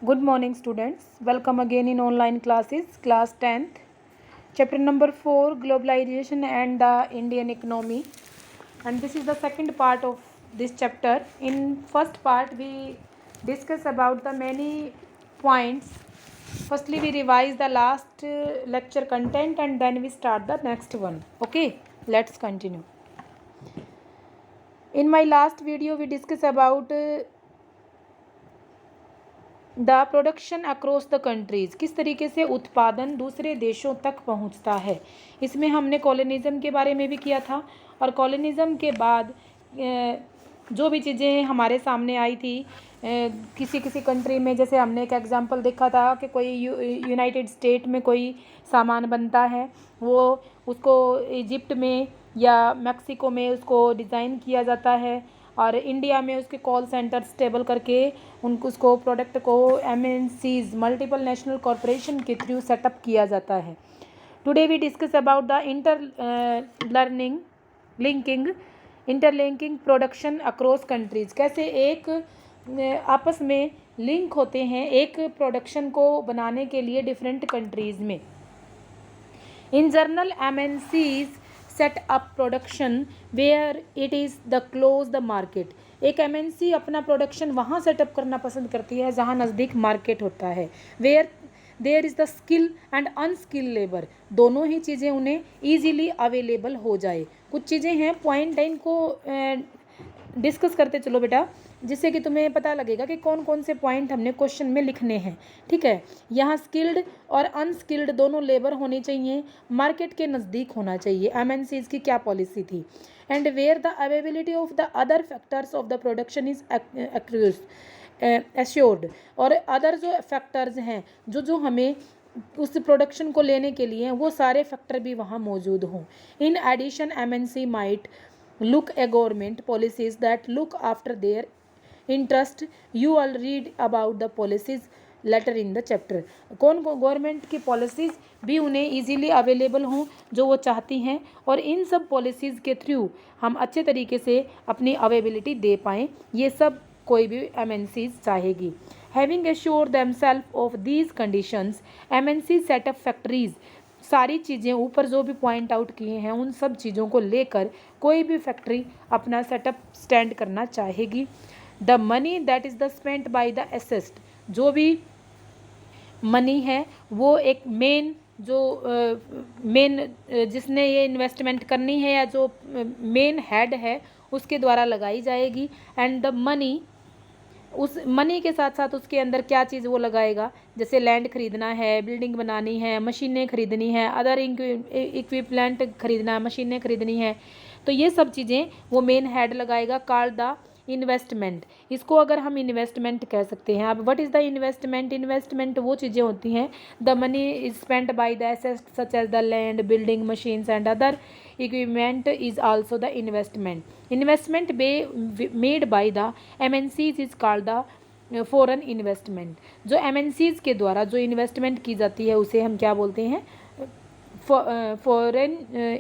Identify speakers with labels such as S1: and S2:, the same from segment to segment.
S1: Good morning, students. Welcome again in online classes, class 10th. Chapter number 4, Globalization and the Indian Economy. And this is the second part of this chapter. In first part, we discuss about the many points. Firstly, we revise the last lecture content and then we start the next one. Okay, let's continue. In my last video, we discuss about the production across the countries, किस तरीके से उत्पादन दूसरे देशों तक पहुंचता है। इसमें हमने कॉलोनिज़म के बारे में भी किया था और कॉलोनिज़म के बाद जो भी चीज़ें हमारे सामने आई थी किसी किसी कंट्री में, जैसे हमने एक एग्जांपल देखा था कि कोई यूनाइटेड स्टेट में कोई सामान बनता है, वो उसको इजिप्ट में या मैक्सिको में उसको डिज़ाइन किया जाता है और इंडिया में उसके कॉल सेंटर स्टेबल करके उनको उसको प्रोडक्ट को MNCs मल्टीपल नेशनल कॉरपोरेशन के थ्रू सेटअप किया जाता है। Today we discuss about the interlinking production across countries, कैसे एक आपस में लिंक होते हैं एक प्रोडक्शन को बनाने के लिए डिफरेंट कंट्रीज़ में। In general MNCs set up production where it is the close the market. एक MNC अपना प्रोडक्शन वहाँ सेटअप करना पसंद करती है जहाँ नज़दीक मार्केट होता है। Where there is the skill and unskill labour, दोनों ही चीज़ें उन्हें ईजीली अवेलेबल हो जाए। कुछ चीज़ें हैं, पॉइंट इनको डिस्कस करते चलो बेटा, जिससे कि तुम्हें पता लगेगा कि कौन कौन से पॉइंट हमने क्वेश्चन में लिखने हैं। ठीक है, यहाँ स्किल्ड और अनस्किल्ड दोनों लेबर होनी चाहिए, मार्केट के नज़दीक होना चाहिए। MNCs की क्या पॉलिसी थी। And where the availability of the other factors of the production is assured, और अदर जो फैक्टर्स हैं जो हमें उस प्रोडक्शन को लेने के लिए वो सारे फैक्टर भी वहाँ मौजूद हों। In addition MNC might look a government policies that look after their interest. You all read about the policies later in the chapter. कौन गवर्नमेंट की पॉलिसीज़ भी उन्हें इजीली अवेलेबल हों जो वो चाहती हैं और इन सब पॉलिसीज़ के थ्रू हम अच्छे तरीके से अपनी अवेलेबिलिटी दे पाएँ, ये सब कोई भी MNCs चाहेगी। Having assure themselves of these conditions MNC setup factories, सारी चीज़ें ऊपर जो भी पॉइंट आउट किए हैं उन सब चीज़ों को लेकर कोई भी फैक्ट्री अपना सेटअप स्टैंड करना चाहेगी। The money that is the spent by the asset, जो भी मनी है वो एक मेन जिसने ये इन्वेस्टमेंट करनी है या जो मेन हेड है उसके द्वारा लगाई जाएगी। एंड द मनी, उस मनी के साथ साथ उसके अंदर क्या चीज़ वो लगाएगा, जैसे लैंड खरीदना है, बिल्डिंग बनानी है, मशीनें खरीदनी है, अदर इक्विपमेंट खरीदना है, मशीनें खरीदनी है, तो ये सब चीज़ें वो मेन हेड लगाएगा। कॉल्ड द इन्वेस्टमेंट, इसको अगर हम इन्वेस्टमेंट कह सकते हैं। अब what is the investment? Investment वो चीज़ें होती हैं the money is spent by the assets such as the land, building, machines and other equipment is also the investment. Investment made by the MNCs is called the foreign investment. जो MNCs के द्वारा जो investment की जाती है उसे हम क्या बोलते हैं? Foreign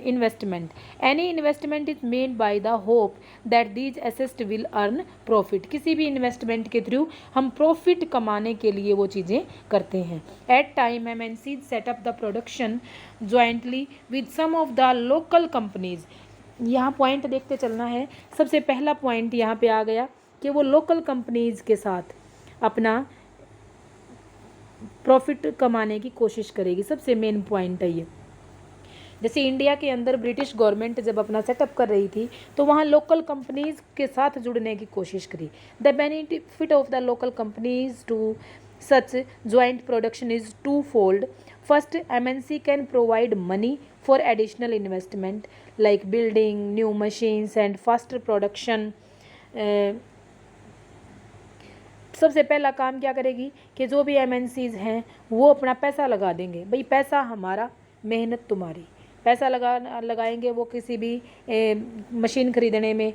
S1: investment. Any investment is made by the hope that these assets will earn profit, किसी भी इन्वेस्टमेंट के थ्रू हम प्रॉफिट कमाने के लिए वो चीज़ें करते हैं। At time MNCs setup the production jointly with some of the local companies. यहाँ पॉइंट देखते चलना है। सबसे पहला पॉइंट यहाँ पे आ गया कि वो लोकल कंपनीज के साथ अपना प्रॉफिट कमाने की कोशिश करेगी, सबसे मेन पॉइंट है ये। जैसे इंडिया के अंदर ब्रिटिश गवर्नमेंट जब अपना सेटअप कर रही थी तो वहाँ लोकल कंपनीज के साथ जुड़ने की कोशिश करी। The benefit of the local companies to such joint production is twofold. First, MNC can provide money for additional investment like building new machines and faster production. सबसे पहला काम क्या करेगी कि जो भी MNCs हैं वो अपना पैसा लगा देंगे। भाई पैसा हमारा, मेहनत तुम्हारी। पैसा लगाएंगे वो किसी भी मशीन खरीदने में,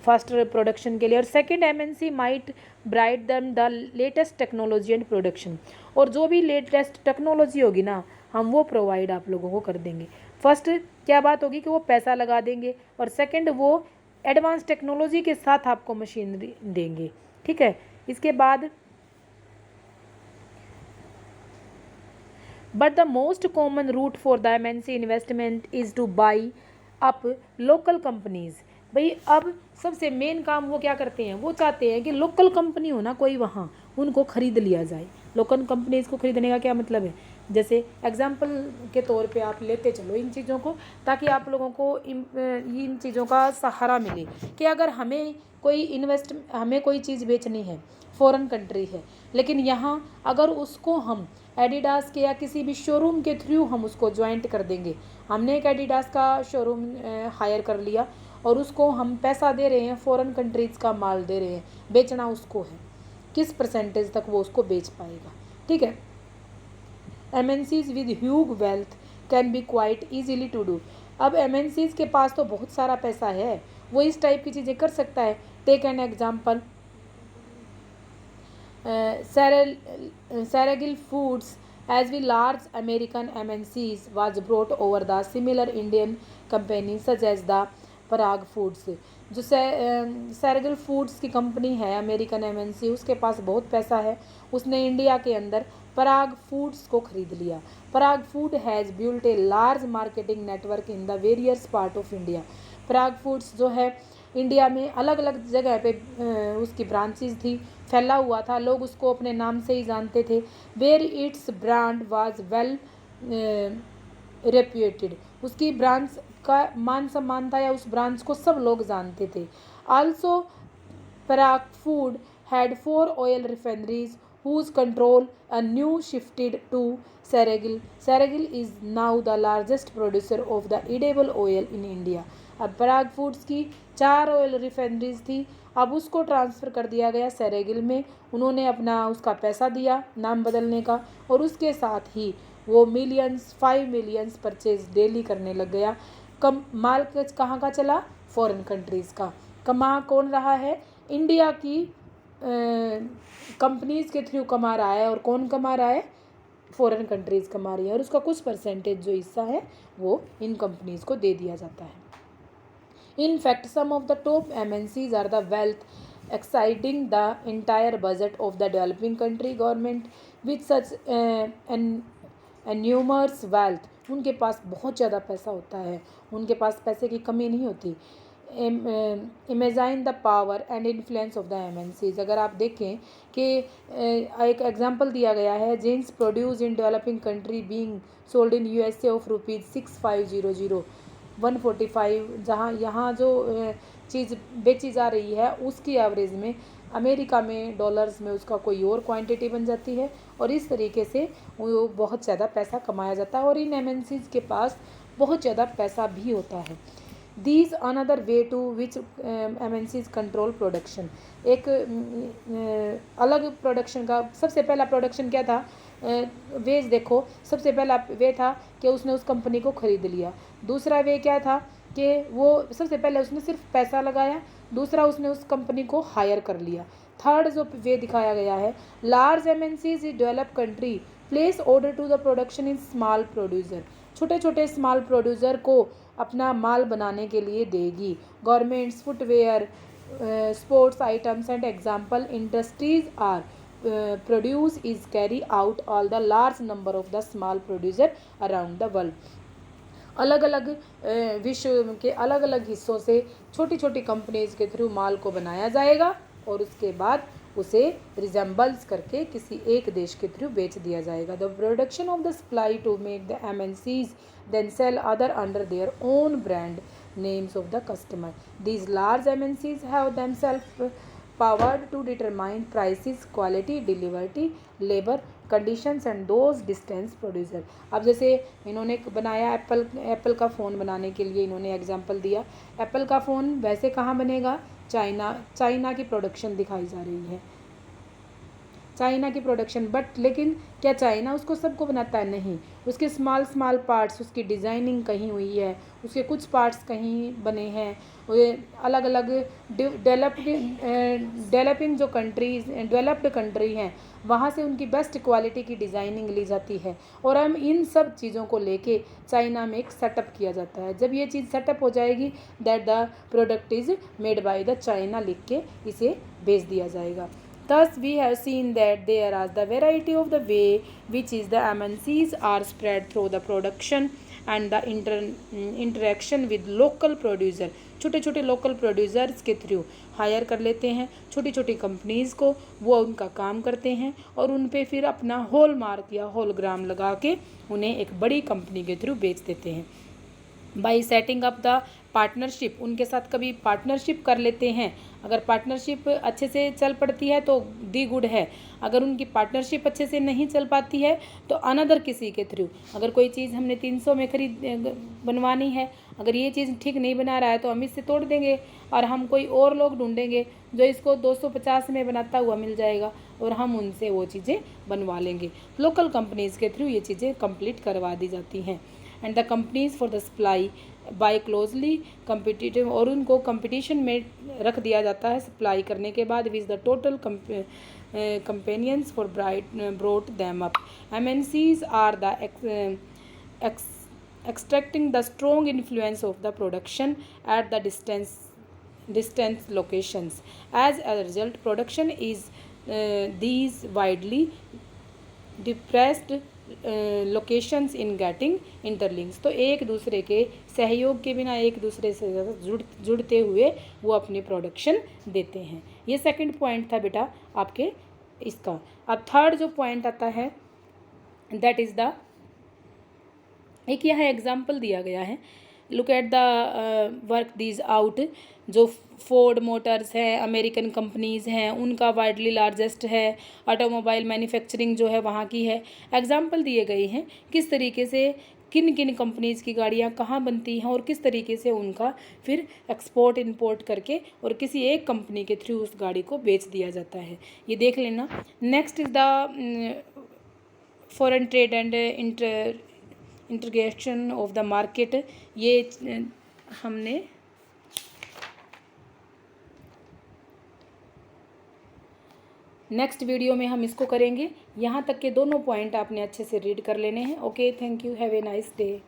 S1: फास्टर प्रोडक्शन के लिए। और second, MNC might bright them the latest technology and production, और जो भी लेटेस्ट टेक्नोलॉजी होगी ना हम वो प्रोवाइड आप लोगों को कर देंगे। फर्स्ट क्या बात होगी कि वो पैसा लगा देंगे और सेकंड वो एडवांस टेक्नोलॉजी के साथ आपको मशीनरी देंगे। ठीक है, इसके बाद But the most common route for the MNC investment is to buy up local companies. भाई अब सबसे मेन काम वो क्या करते हैं, वो चाहते हैं कि लोकल कंपनी हो ना कोई वहाँ, उनको खरीद लिया जाए। लोकल कंपनीज को खरीदने का क्या मतलब है, जैसे एग्जाम्पल के तौर पे आप लेते चलो इन चीज़ों को, ताकि आप लोगों को इन चीज़ों का सहारा मिले कि अगर हमें कोई चीज़ बेचनी है, फॉरेन कंट्री है, लेकिन यहाँ अगर उसको हम एडिडास के या किसी भी शोरूम के थ्रू हम उसको ज्वाइंट कर देंगे, हमने एक एडिडास का शोरूम हायर कर लिया और उसको हम पैसा दे रहे हैं, फॉरेन कंट्रीज़ का माल दे रहे हैं, बेचना उसको है, किस परसेंटेज तक वो उसको बेच पाएगा, ठीक है। MNCs with huge wealth can be quite easily to do। अब MNCs के पास तो बहुत सारा पैसा है, वो इस टाइप की चीज़ें कर सकता है। Take an example, Ceregal Foods, as with large American MNCs, was brought over the similar Indian companies such as the Parag Foods। जो Ceregal Foods की कंपनी है अमेरिकन MNC, उसके पास बहुत पैसा है, उसने इंडिया के अंदर पराग फूड्स को खरीद लिया। Parag Food has built a large marketing network in the various part of India. Parag Foods जो है इंडिया में अलग अलग जगह पे उसकी ब्रांचेस थी, फैला हुआ था, लोग उसको अपने नाम से ही जानते थे। Where its brand was well reputed, उसकी ब्रांच का मान सम्मान था या उस ब्रांच को सब लोग जानते थे। Also Parag food had 4 oil refineries whose control a new shifted to Ceregal। Ceregal is now the largest producer of the edible oil in India। अब पराग फूड्स की 4 ऑयल रिफाइनरीज थी, अब उसको ट्रांसफ़र कर दिया गया सेरेगिल में। उन्होंने अपना उसका पैसा दिया नाम बदलने का, और उसके साथ ही वो 5 मिलियंस परचेज डेली करने लग गया। कम माल कहाँ का चला, फॉरेन कंट्रीज़ का। कमा कौन रहा है, इंडिया की कंपनीज़ के थ्रू कमा रहा है, और कौन कमा रहा है, फॉरेन कंट्रीज़ कमा रही है, और उसका कुछ परसेंटेज जो हिस्सा है वो इन कंपनीज़ को दे दिया जाता है। In fact some of the top MNCs are the wealth exceeding the entire budget of the developing country government with such enormous wealth. उनके पास बहुत ज़्यादा पैसा होता है, उनके पास पैसे की कमी नहीं होती। Imagine the power and influence of the MNCs। अगर आप देखें कि एक एग्जांपल दिया गया है, jeans produce in developing country being sold in USA of ₹6500 145, जहाँ यहाँ जो चीज़ बेची जा रही है उसकी एवरेज में अमेरिका में डॉलर्स में उसका कोई और क्वांटिटी बन जाती है, और इस तरीके से वो बहुत ज़्यादा पैसा कमाया जाता है, और इन MNCs के पास बहुत ज़्यादा पैसा भी होता है। These another way to which MNCs control production। एक अलग प्रोडक्शन का सबसे पहला प्रोडक्शन क्या था, वेज देखो, सबसे पहला वे था कि उसने उस कंपनी को खरीद लिया। दूसरा वे क्या था कि वो सबसे पहले उसने सिर्फ पैसा लगाया, दूसरा उसने उस कंपनी को हायर कर लिया। थर्ड जो वे दिखाया गया है, large MNCs develop country place order to the production in small producer. छोटे छोटे स्मॉल प्रोड्यूसर को अपना माल बनाने के लिए देगी। Governments footwear sports items and example industries are produce is carry out all the large number of the small producer around the world. अलग अलग विश्व के अलग अलग हिस्सों से छोटी छोटी कंपनीज के थ्रू माल को बनाया जाएगा, और उसके बाद उसे रिजेंबल्स करके किसी एक देश के थ्रू बेच दिया जाएगा। The production of the supply to make the MNCs then sell other under their own brand names of the customer। These large MNCs have themselves powered to determine prices, quality, delivery, labor conditions and those distance producer। अब जैसे इन्होंने बनाया Apple का phone बनाने के लिए इन्होंने example दिया, एप्पल का फ़ोन वैसे कहाँ बनेगा, चाइना की प्रोडक्शन दिखाई जा रही है, चाइना की प्रोडक्शन, बट लेकिन क्या चाइना उसको सबको बनाता है, नहीं, उसके स्मॉल पार्ट्स, उसकी डिज़ाइनिंग कहीं हुई है, उसके कुछ पार्ट्स कहीं बने हैं, अलग अलग डेवलपिंग जो कंट्रीज डेवलप्ड कंट्री हैं वहाँ से उनकी बेस्ट क्वालिटी की डिज़ाइनिंग ली जाती है, और हम इन सब चीज़ों को लेके चाइना में एक सेटअप किया जाता है। जब ये चीज़ सेटअप हो जाएगी, that the product is made by the China लिख के इसे भेज दिया जाएगा। Thus, we have seen that there are the variety of the way which is the MNCs are spread through the production and the interaction with local producer. छोटे छोटे local producers के through higher कर लेते हैं छोटी छोटी companies को, वो उनका काम करते हैं और उन पे फिर अपना होल मार्क या होलग्राम लगा के उन्हें एक बड़ी कंपनी के थ्रू बेच देते हैं। By setting up the partnership, उनके साथ कभी पार्टनरशिप कर लेते हैं। अगर पार्टनरशिप अच्छे से चल पड़ती है तो दी गुड है, अगर उनकी पार्टनरशिप अच्छे से नहीं चल पाती है तो अनदर किसी के थ्रू, अगर कोई चीज़ हमने 300 में बनवानी है, अगर ये चीज़ ठीक नहीं बना रहा है तो हम इससे तोड़ देंगे और हम कोई और लोग ढूंढेंगे जो इसको 250 में बनाता हुआ मिल जाएगा और हम उनसे वो चीज़ें बनवा लेंगे। लोकल कंपनीज़ के थ्रू ये चीज़ें कंप्लीट करवा दी जाती हैं। And the companies for the supply bye closely competitive, और उनको कंपटीशन में रख दिया जाता है सप्लाई करने के बाद which the total companions for brought them up. MNCs are the extracting the strong influence of the production at the distance locations. As a result, production is these widely depressed locations in getting interlinks. तो एक दूसरे के सहयोग के बिना एक दूसरे से जुड़ते हुए वो अपनी प्रोडक्शन देते हैं। ये सेकंड पॉइंट था बेटा आपके इसका। अब थर्ड जो पॉइंट आता है दैट इज़ द, एक यहाँ एग्जाम्पल दिया गया है, look at the work these out. जो फोर्ड मोटर्स है, अमेरिकन कंपनीज़ हैं, उनका वाइडली लार्जेस्ट है, ऑटोमोबाइल मैन्युफैक्चरिंग जो है वहाँ की है। एग्जाम्पल दिए गए हैं किस तरीके से किन किन कंपनीज़ की गाड़ियाँ कहाँ बनती हैं और किस तरीके से उनका फिर एक्सपोर्ट इंपोर्ट करके और किसी एक कंपनी के थ्रू उस गाड़ी को बेच दिया जाता है, ये देख लेना। Next is the foreign trade and integration of the market. ये हमने नेक्स्ट वीडियो में हम इसको करेंगे। यहाँ तक के दोनों पॉइंट आपने अच्छे से रीड कर लेने हैं। Okay, thank you, have a nice day.